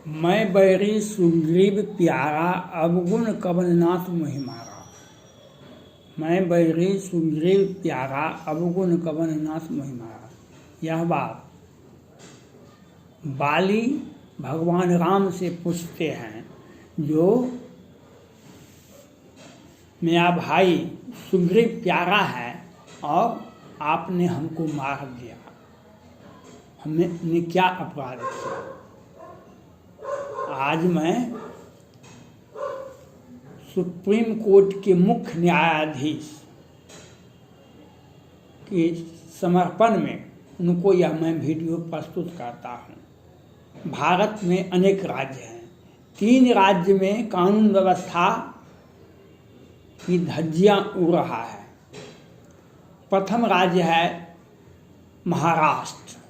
मैं बैरी सुग्रीव प्यारा अवगुण कवन नाथ मोहि मारा। मैं बैरी सुग्रीव प्यारा अवगुण कवन नाथ मोहि मारा। यह बात बाली भगवान राम से पूछते हैं, जो मेरा भाई सुग्रीव प्यारा है और आपने हमको मार दिया, हमने क्या अपराध किया। आज मैं सुप्रीम कोर्ट के मुख्य न्यायाधीश के समर्पण में उनको यह मैं वीडियो प्रस्तुत करता हूँ। भारत में अनेक राज्य हैं। 3 राज्य में कानून व्यवस्था की धज्जियां उड़ रहा है। प्रथम राज्य है महाराष्ट्र।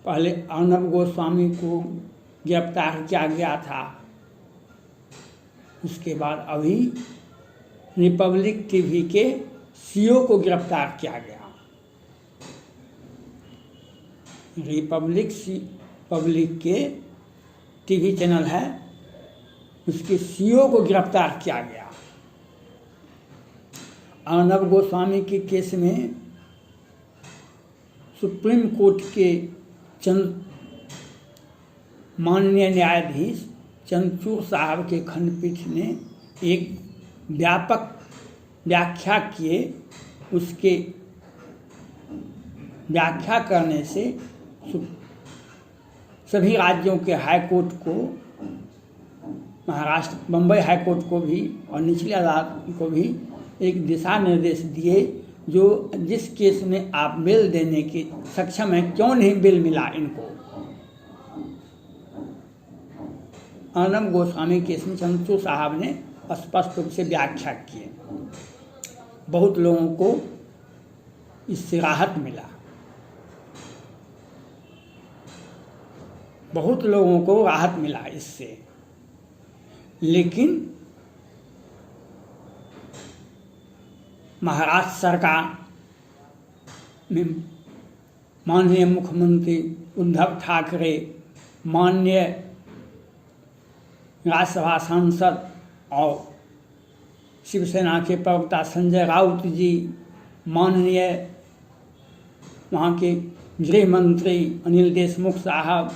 पहले अर्नब गोस्वामी को गिरफ्तार किया गया था, उसके बाद अभी रिपब्लिक टीवी के सीईओ को गिरफ्तार किया गया। पब्लिक के टीवी चैनल है, उसके सीईओ को गिरफ्तार किया गया। अर्नब गोस्वामी के केस में सुप्रीम कोर्ट के माननीय न्यायाधीश चंद्रचूड़ साहब के खंडपीठ ने एक व्यापक व्याख्या किए। उसके व्याख्या करने से सभी राज्यों के हाई कोर्ट को, महाराष्ट्र बम्बई हाई कोर्ट को भी और निचली अदालत को भी एक दिशा निर्देश दिए, जो जिस केस में आप बेल देने के सक्षम हैं, क्यों नहीं बेल मिला इनको। अर्नब गोस्वामी केस में चंद्रचूड़ साहब ने स्पष्ट रूप से व्याख्या की। बहुत लोगों को इससे राहत मिला, बहुत लोगों को राहत मिला इससे। लेकिन महाराष्ट्र सरकार में माननीय मुख्यमंत्री उद्धव ठाकरे, माननीय राज्यसभा सांसद और शिवसेना के प्रवक्ता संजय राउत जी, माननीय वहाँ के गृह मंत्री अनिल देशमुख साहब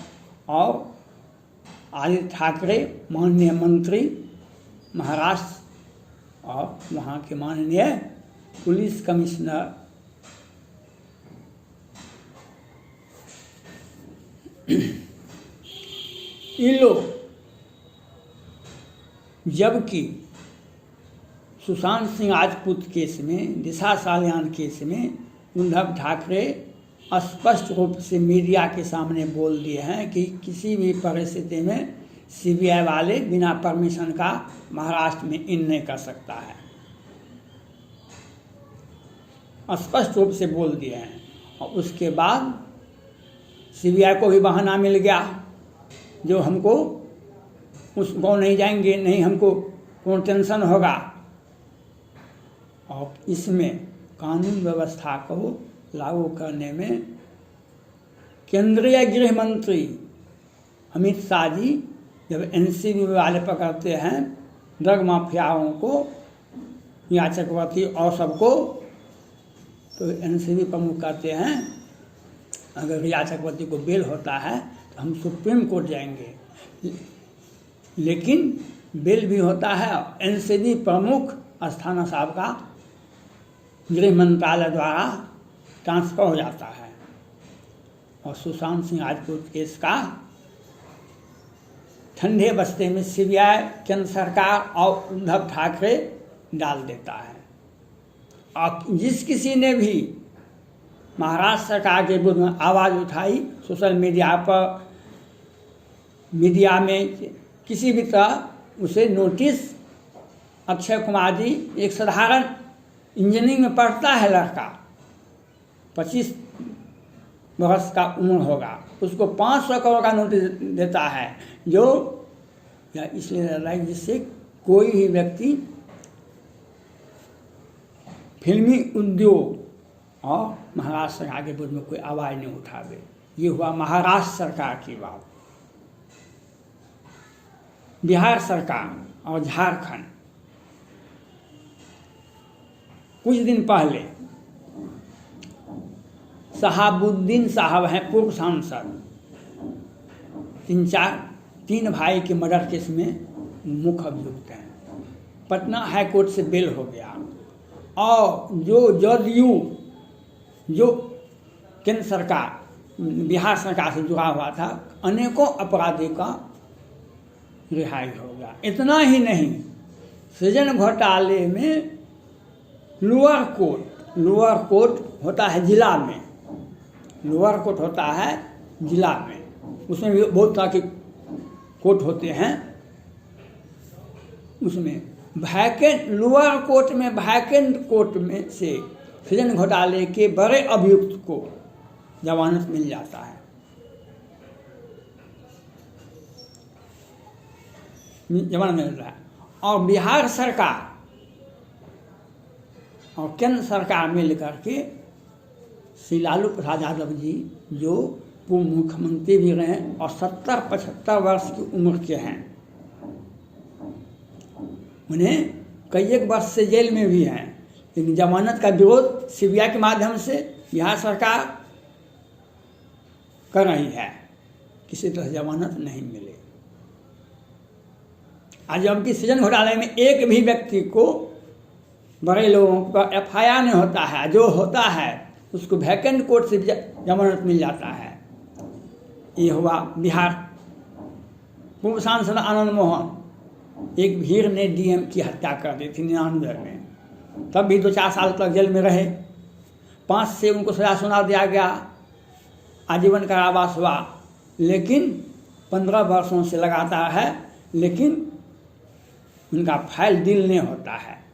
और आदित्य ठाकरे माननीय मंत्री महाराष्ट्र, और वहाँ के माननीय पुलिस कमिश्नर ये लोग, जबकि सुशांत सिंह राजपूत केस में, दिशा सालियान केस में उद्धव ठाकरे स्पष्ट रूप से मीडिया के सामने बोल दिए हैं कि किसी भी परिस्थिति में सीबीआई वाले बिना परमिशन का महाराष्ट्र में इन नहीं कर सकता है। स्पष्ट रूप से बोल दिए हैं। और उसके बाद सीबीआई को भी बहाना मिल गया, जो हमको उस गाँव नहीं जाएंगे, नहीं हमको कौन टेंशन होगा। और इसमें कानून व्यवस्था को लागू करने में केंद्रीय गृह मंत्री अमित शाह जी जब एनसीबी वाले पकड़ते हैं ड्रग माफियाओं को, रिया चक्रवर्ती और सबको, तो एनसीबी प्रमुख कहते हैं अगर रिया चक्रवर्ती को बेल होता है तो हम सुप्रीम कोर्ट जाएंगे। लेकिन बेल भी होता है, एनसीबी प्रमुख अस्थाना साहब का गृह मंत्रालय द्वारा ट्रांसफर हो जाता है। और सुशांत सिंह राजपूत केस का ठंडे बस्ते में सीबीआई, केंद्र सरकार और उद्धव ठाकरे डाल देता है। और जिस किसी ने भी महाराष्ट्र सरकार के विरुद्ध में आवाज़ उठाई, सोशल मीडिया पर, मीडिया में किसी भी तरह, उसे नोटिस, अक्षय कुमार जी एक साधारण इंजीनियरिंग में पढ़ता है लड़का, 25 वर्ष का उम्र होगा, उसको 500 करोड़ का नोटिस देता है, जो या इसलिए देता है जिससे कोई भी व्यक्ति फिल्मी उद्योग और महाराष्ट्र सरकार के विरुद्ध में कोई आवाज़ नहीं उठावे। ये हुआ महाराष्ट्र सरकार की बात। बिहार सरकार और झारखंड कुछ दिन पहले शहाबुद्दीन साहब हैं पूर्व सांसद, 3 भाई के मर्डर केस में मुख्य अभियुक्त हैं। पटना हाई कोर्ट से बेल हो गया और जो जदयू जो केंद्र सरकार बिहार सरकार से जुड़ा हुआ था, अनेकों अपराधी का रिहाई हो गया। इतना ही नहीं, सृजन घोटाले में लोअर कोर्ट होता है जिला में, लोअर कोर्ट होता है जिला में, उसमें भी बहुत तरह के कोर्ट होते हैं। उसमें लोअर कोर्ट में वैकेंट कोर्ट में से सृजन घोटाले के बड़े अभियुक्त को जमानत मिल जाता है। जमानत मिल रहा है। और बिहार सरकार और केंद्र सरकार मिलकर के श्री लालू प्रसाद यादव जी जो पूर्व मुख्यमंत्री भी रहे और 70-75 वर्ष की उम्र के हैं, उन्हें कई एक वर्ष से जेल में भी हैं, लेकिन जमानत का विरोध सीबीआई के माध्यम से बिहार सरकार कर रही है, किसी तरह जमानत नहीं मिले। आज जबकि सृजन घोटाले में एक भी व्यक्ति को, बड़े लोगों का FIR नहीं होता है, जो होता है उसको वैकेंट कोर्ट से जमानत मिल जाता है। ये हुआ बिहार। पूर्व सांसद आनंद मोहन, एक भीड़ ने DM की हत्या कर दी थी 99 में, तब भी 2-4 साल तक जेल में रहे। 5 से उनको सजा सुना दिया गया, आजीवन कारावास हुआ, लेकिन 15 वर्षों से लगातार है, लेकिन उनका फाइल डील नहीं होता है।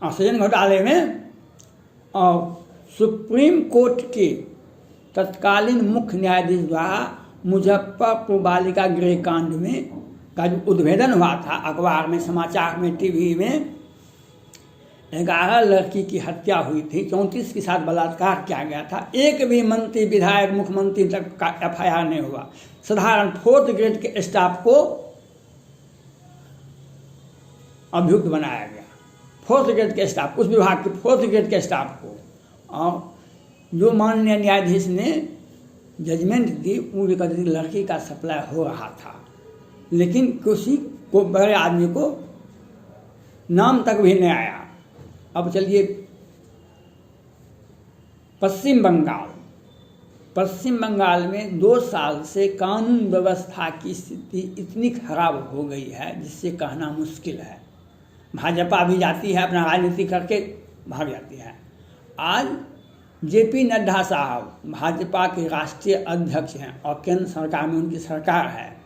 और सृजन घोटाले में और सुप्रीम कोर्ट के तत्कालीन मुख्य न्यायाधीश द्वारा मुजफ्फरपुर बालिका गृह कांड में का जो उद्भेदन हुआ था, अखबार में, समाचार में, टीवी में 11 लड़की की हत्या हुई थी, 34 के साथ बलात्कार किया गया था। एक भी मंत्री, विधायक, मुख्यमंत्री तक का FIR नहीं हुआ। साधारण 4th ग्रेड के स्टाफ को अभियुक्त बनाया गया, 4th ग्रेड के स्टाफ, उस विभाग के 4th ग्रेड के स्टाफ को। और जो माननीय न्यायाधीश ने जजमेंट दी, वो भी कहते थे लड़की का सप्लाई हो रहा था, लेकिन किसी को, बड़े आदमी को नाम तक भी नहीं आया। अब चलिए पश्चिम बंगाल में 2 साल से कानून व्यवस्था की स्थिति इतनी खराब हो गई है जिससे कहना मुश्किल है। भाजपा भी जाती है, अपना राजनीति करके भाग जाती है। आज JP नड्डा साहब भाजपा के राष्ट्रीय अध्यक्ष हैं और केंद्र सरकार में उनकी सरकार है,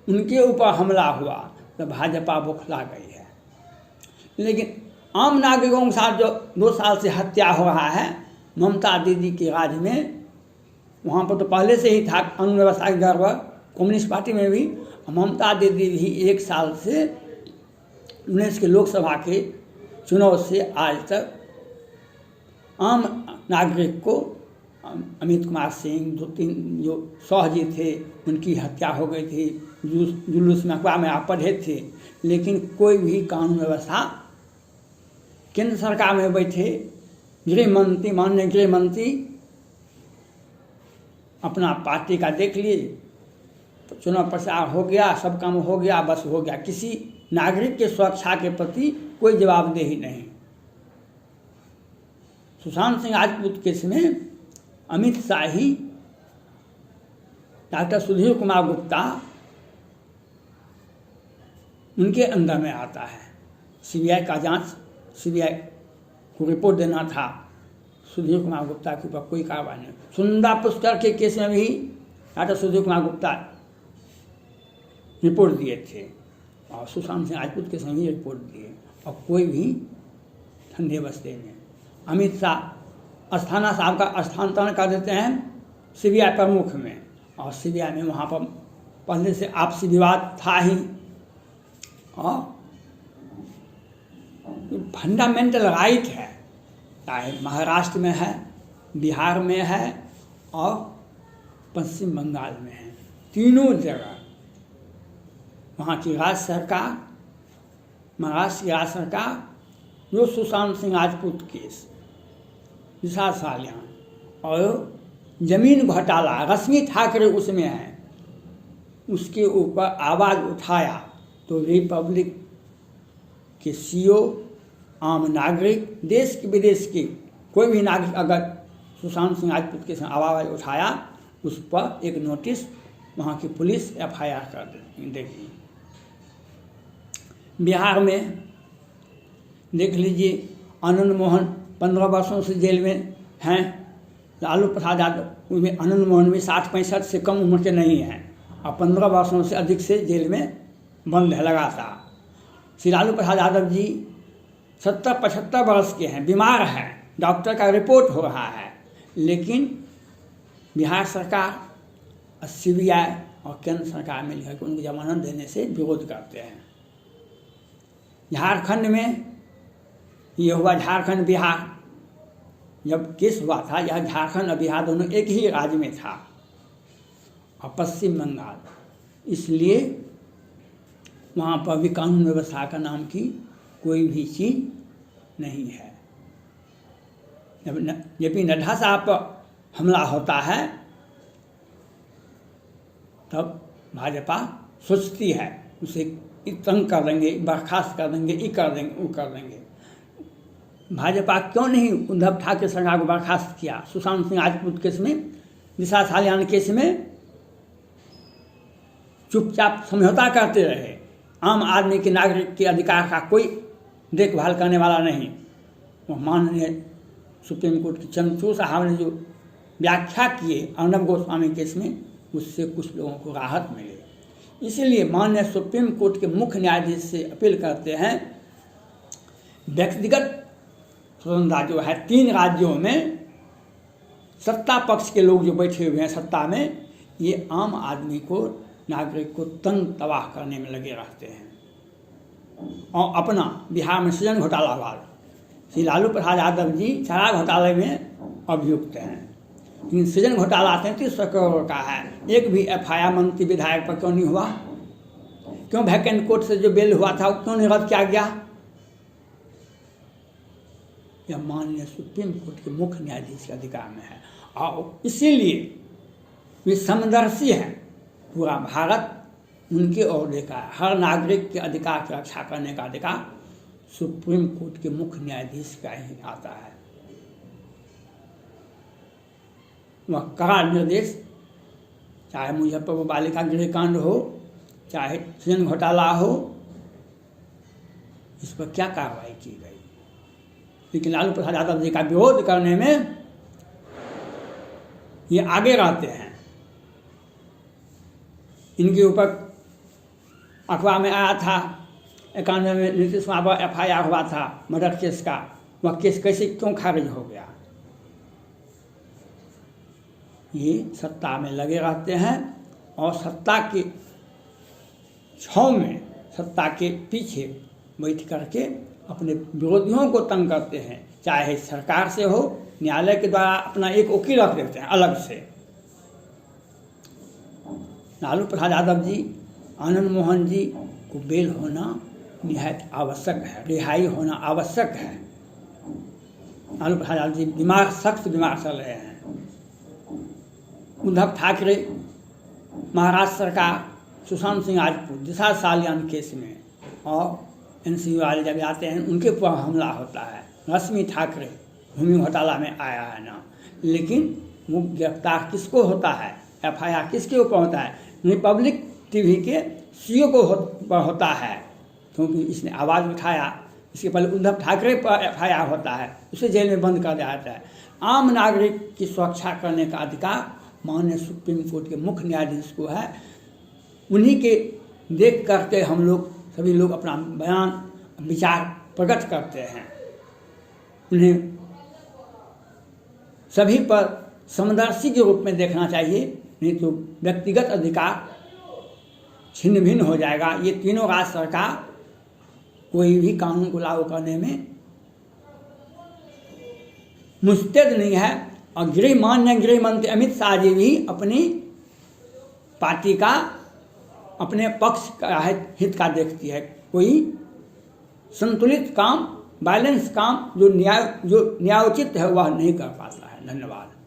उनके ऊपर हमला हुआ तो भाजपा बौखला गई है। लेकिन आम नागरिकों के साथ जो 2 साल से हत्या हो रहा है, ममता दीदी के राज में, वहाँ पर तो पहले से ही था कानून व्यवस्था की गड़बड़, कम्युनिस्ट पार्टी में भी। ममता दीदी भी 1 साल से 19 के लोकसभा के चुनाव से आज तक आम नागरिक को, अमित कुमार सिंह, 2-3 जो शाह जी थे, उनकी हत्या हो गई थी, जुलूस में, अखबार में आप पढ़े थे, लेकिन कोई भी कानून व्यवस्था, केंद्र सरकार में बैठे गृहमंत्री, माननीय गृहमंत्री अपना पार्टी का देख लिए, तो चुनाव प्रचार हो गया, सब काम हो गया, बस हो गया, किसी नागरिक के सुरक्षा के प्रति कोई जवाबदेही नहीं। सुशांत सिंह राजपूत केस में अमित शाही, डॉक्टर सुधीर कुमार गुप्ता, उनके अंदर में आता है। सीबीआई का जांच, सीबीआई को रिपोर्ट देना था, सुधीर कुमार गुप्ता के ऊपर कोई कार्रवाई नहीं। सुनंदा पुष्कर के केस में भी डॉक्टर सुधीर कुमार गुप्ता रिपोर्ट दिए थे और सुशांत सिंह राजपूत केस में भी रिपोर्ट दिए, और कोई भी ठंडे बस्ते में। अमित शाह अस्थाना साहब का स्थानांतरण कर देते हैं सीबीआई प्रमुख में, और सीबीआई में वहाँ पर पहले से आपसी विवाद था ही, और फंडामेंटल राइट है, चाहे महाराष्ट्र में है, बिहार में है और पश्चिम बंगाल में है, तीनों जगह वहाँ की राज्य सरकार, महाराष्ट्र की राज्य सरकार, जो सुशांत सिंह राजपूत केस, विशाल सालियान और जमीन घोटाला, रश्मि ठाकरे उसमें है, उसके ऊपर आवाज़ उठाया तो रिपब्लिक के सीईओ, आम नागरिक, देश के विदेश के कोई भी नागरिक अगर सुशांत सिंह राजपूत के साथ आवाज़ उठाया, उस पर एक नोटिस वहाँ की पुलिस FIR कर देगी। बिहार में देख लीजिए, आनंद मोहन 15 वर्षों से जेल में हैं, लालू प्रसाद यादव उसमें आनंद मोहन में 60-65 से कम उम्र के नहीं हैं और 15 वर्षों से अधिक से जेल में बंद है लगातार। श्री लालू प्रसाद यादव जी 70-75 वर्ष के हैं, बीमार हैं, डॉक्टर का रिपोर्ट हो रहा है, लेकिन बिहार सरकार, CBI और केंद्र सरकार मिलकर के उनको जमानत देने से विरोध करते हैं। झारखंड में ये हुआ, झारखंड बिहार जब केस हुआ था, यह झारखंड और बिहार दोनों एक ही राज्य में था और पश्चिम बंगाल, इसलिए वहाँ पर भी कानून व्यवस्था का नाम की कोई भी चीज़ नहीं है। जब JP नड्डा साहब पर हमला होता है तब भाजपा सोचती है उसे तंग कर देंगे, बर्खास्त कर देंगे, ये कर देंगे, वो कर देंगे। भाजपा क्यों नहीं उद्धव ठाकरे सरकार को बर्खास्त किया? सुशांत सिंह राजपूत केस में, विशाल सालियान केस में चुपचाप समझौता करते रहे। आम आदमी के, नागरिक के अधिकार का कोई देखभाल करने वाला नहीं। वो माननीय सुप्रीम कोर्ट के चंद्रचूड़ साहब ने जो व्याख्या किए अर्नब गोस्वामी केस में, उससे कुछ लोगों को राहत मिले। इसीलिए माननीय सुप्रीम कोर्ट के मुख्य न्यायाधीश से अपील करते हैं, व्यक्तिगत स्वतंत्रता जो है 3 राज्यों में सत्ता पक्ष के लोग जो बैठे हुए हैं सत्ता में, ये आम आदमी को, नागरिक को तंग तबाह करने में लगे रहते हैं। और अपना बिहार में सृजन घोटाला वाला श्री लालू प्रसाद यादव जी चारा घोटाले में अभियुक्त हैं, लेकिन सृजन घोटाला 3300 करोड़ का है। एक भी FIR मंत्री विधायक पर क्यों नहीं हुआ? क्यों वैकेंट कोर्ट से जो बेल हुआ था क्यों नहीं रद्द किया गया? यह माननीय सुप्रीम कोर्ट के मुख्य न्यायाधीश के अधिकार में है और इसीलिए वे समदर्शी हैं। पूरा भारत उनके ओर देखा है। हर नागरिक के अधिकार की रक्षा करने का अधिकार सुप्रीम कोर्ट के मुख्य न्यायाधीश का ही आता है। वह कड़ा निर्देश, चाहे मुजफ्फरपुर बालिका गृह कांड हो, चाहे सृजन घोटाला हो, इस पर क्या कार्रवाई की गई। लेकिन लालू प्रसाद यादव जी का विरोध करने में ये आगे रहते हैं। इनके ऊपर अखबार में आया था 91 में नीतीश कुमार पर FIR हुआ था मर्डर केस का, वह केस कैसे क्यों खारिज हो गया? ये सत्ता में लगे रहते हैं और सत्ता के छाव में, सत्ता के पीछे बैठ करके अपने विरोधियों को तंग करते हैं। चाहे सरकार से हो, न्यायालय के द्वारा अपना एक वकील रख देते हैं अलग से। लालू प्रसाद यादव जी, आनंद मोहन जी को बेल होना निहायत आवश्यक है, रिहाई होना आवश्यक है। लालू प्रसाद यादव जी बीमार, सख्त बीमार चल रहे हैं। उद्धव ठाकरे, महाराष्ट्र सरकार, सुशांत सिंह राजपूत, विशाल सालियान केस में और NCU वाले जब आते हैं उनके ऊपर हमला होता है। रश्मि ठाकरे भूमि घोटाला में आया है ना, लेकिन वो गिरफ्तार किसको होता है, FIR किसके ऊपर होता है? रिपब्लिक TV के CEO को होता है, क्योंकि इसने आवाज़ उठाया। इसके पहले उद्धव ठाकरे पर FIR होता है, उसे जेल में बंद कर दिया जाता है। आम नागरिक की सुरक्षा करने का अधिकार माननीय सुप्रीम कोर्ट के मुख्य न्यायाधीश को है। उन्हीं के देख करके हम लोग सभी लोग अपना बयान, विचार प्रकट करते हैं। उन्हें सभी पर समदर्शी के रूप में देखना चाहिए, नहीं तो व्यक्तिगत अधिकार छिन्न भिन्न हो जाएगा। ये तीनों राज्य सरकार कोई भी कानून को लागू करने में मुस्तैद नहीं है। और माननीय गृह मंत्री अमित शाह जी भी अपनी पार्टी का अपने पक्ष का हित का देखती है। कोई संतुलित काम, बैलेंस काम जो न्यायोचित है वह नहीं कर पाता है। धन्यवाद।